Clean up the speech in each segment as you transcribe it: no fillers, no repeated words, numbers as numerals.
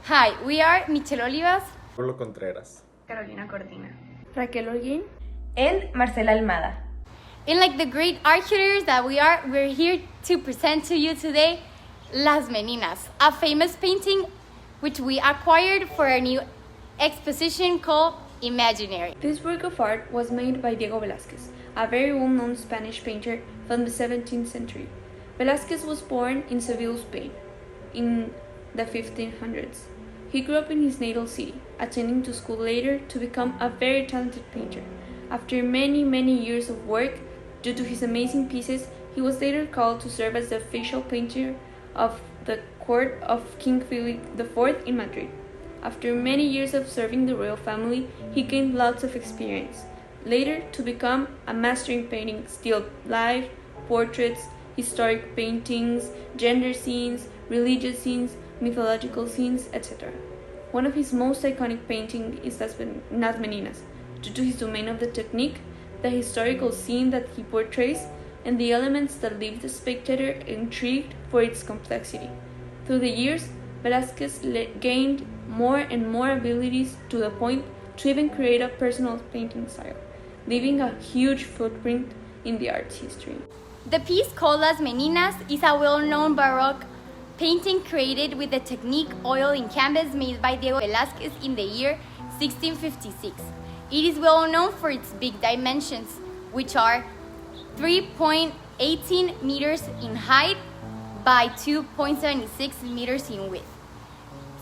Hi, we are Michelle Olivas, Pablo Contreras, Carolina Cortina, Raquel Holguín, and Marcela Almada. and like the great art curators that we are, we're here to present to you today Las Meninas, a famous painting which we acquired for a new exposition called Imaginary. This work of art was made by Diego Velázquez, a very well-known Spanish painter from the 17th century. Velázquez was born in Seville, Spain, in the 1500s. He grew up in his natal city, attending to school later to become a very talented painter. After many years of work, due to his amazing pieces, he was later called to serve as the official painter of the court of King Philip IV in Madrid. After many years of serving the royal family, he gained lots of experience, later to become a master in painting still life, portraits, historic paintings, gender scenes, religious scenes, mythological scenes, etc. One of his most iconic paintings is Las Meninas, due to his domain of the technique, the historical scene that he portrays, and the elements that leave the spectator intrigued for its complexity. Through the years, Velázquez gained more and more abilities to the point to even create a personal painting style, leaving a huge footprint in the art's history. The piece called Las Meninas is a well-known Baroque painting created with the technique oil in canvas made by Diego Velázquez in the year 1656. It is well known for its big dimensions, which are 3.18 meters in height by 2.76 meters in width.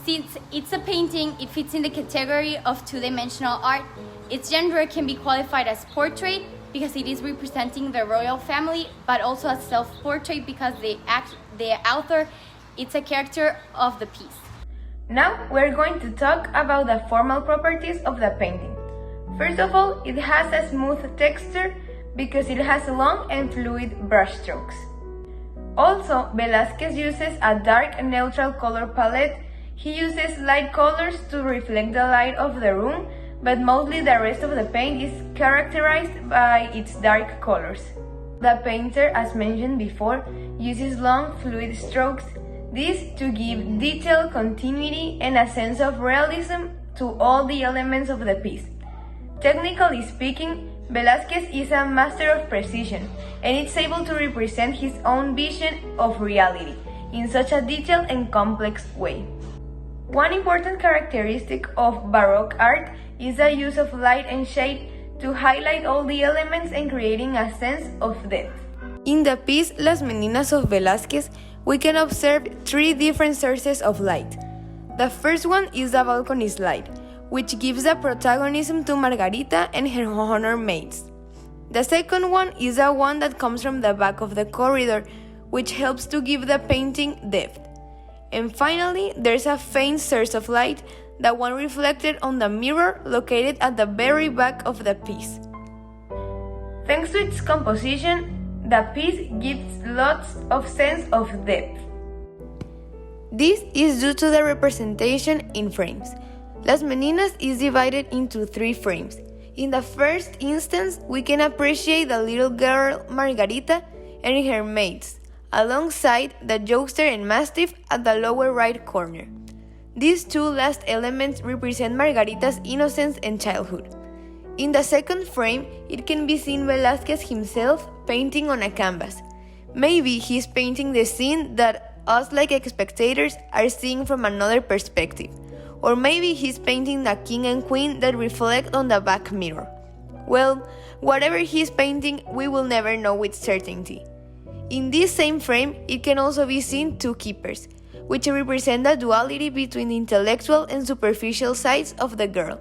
Since it's a painting, it fits in the category of two-dimensional art. Its genre can be qualified as portrait because it is representing the royal family, but also as self-portrait because the author is a character of the piece. Now we're going to talk about the formal properties of the painting. First of all, it has a smooth texture because it has long and fluid brushstrokes. Also, Velázquez uses a dark and neutral color palette. He uses light colors to reflect the light of the room, but mostly the rest of the paint is characterized by its dark colors. The painter, as mentioned before, uses long fluid strokes, this to give detail, continuity, and a sense of realism to all the elements of the piece. Technically speaking, Velázquez is a master of precision, and it's able to represent his own vision of reality in such a detailed and complex way. One important characteristic of Baroque art is the use of light and shade to highlight all the elements and creating a sense of depth. In the piece Las Meninas of Velázquez, we can observe three different sources of light. The first one is the balcony's light, which gives the protagonism to Margarita and her honor maids. The second one is the one that comes from the back of the corridor, which helps to give the painting depth. And finally, there's a faint source of light, the one reflected on the mirror located at the very back of the piece. Thanks to its composition, the piece gives lots of sense of depth. This is due to the representation in frames. Las Meninas is divided into 3 frames. In the first instance, we can appreciate the little girl Margarita and her maids, alongside the jokester and mastiff at the lower right corner. These two last elements represent Margarita's innocence and childhood. In the second frame, it can be seen Velázquez himself painting on a canvas. Maybe he's painting the scene that us like spectators are seeing from another perspective. Or maybe he's painting the king and queen that reflect on the back mirror. Well, whatever he's painting, we will never know with certainty. In this same frame, it can also be seen 2 keepers, which represent the duality between the intellectual and superficial sides of the girl.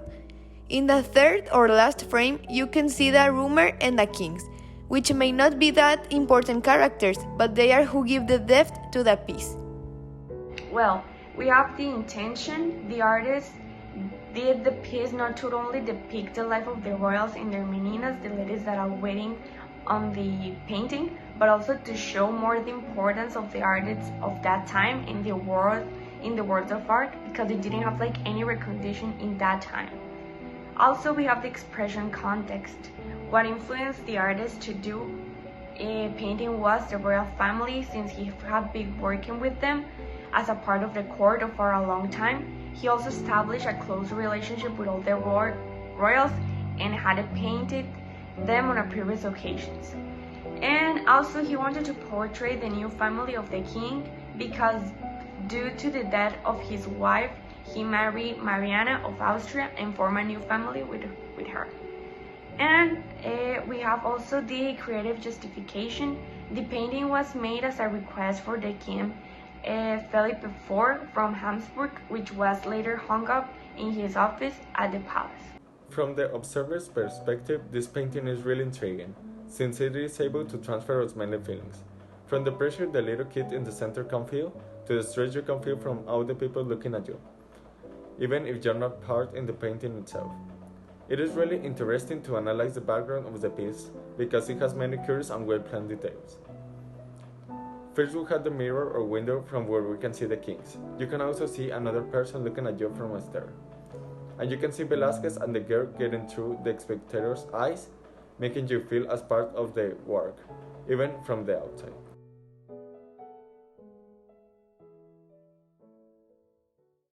In the third or last frame, you can see the roomer and the kings, which may not be that important characters, but they are who give the depth to the piece. Well, we have the intention. The artist did the piece not to only depict the life of the royals and their meninas, the ladies that are waiting on the painting, but also to show more the importance of the artists of that time in the world of art, because they didn't have like any recognition in that time. Also, we have the expression context. What influenced the artist to do a painting was the royal family, since he had been working with them. as a part of the court for a long time. He also established a close relationship with all the royals and had painted them on previous occasions. And also he wanted to portray the new family of the king because due to the death of his wife, he married Mariana of Austria and formed a new family with her. And we have also the creative justification. The painting was made as a request for the king Philip IV from Habsburg, which was later hung up in his office at the palace. From the observer's perspective, this painting is really intriguing, since it is able to transfer as many feelings. From the pressure the little kid in the center can feel, to the stress you can feel from all the people looking at you, even if you're not part in the painting itself. It is really interesting to analyze the background of the piece, because it has many curious and well-planned details. First we have the mirror or window from where we can see the kings. You can also see another person looking at you from a stair. And you can see Velázquez and the girl getting through the spectator's eyes, making you feel as part of the work, even from the outside.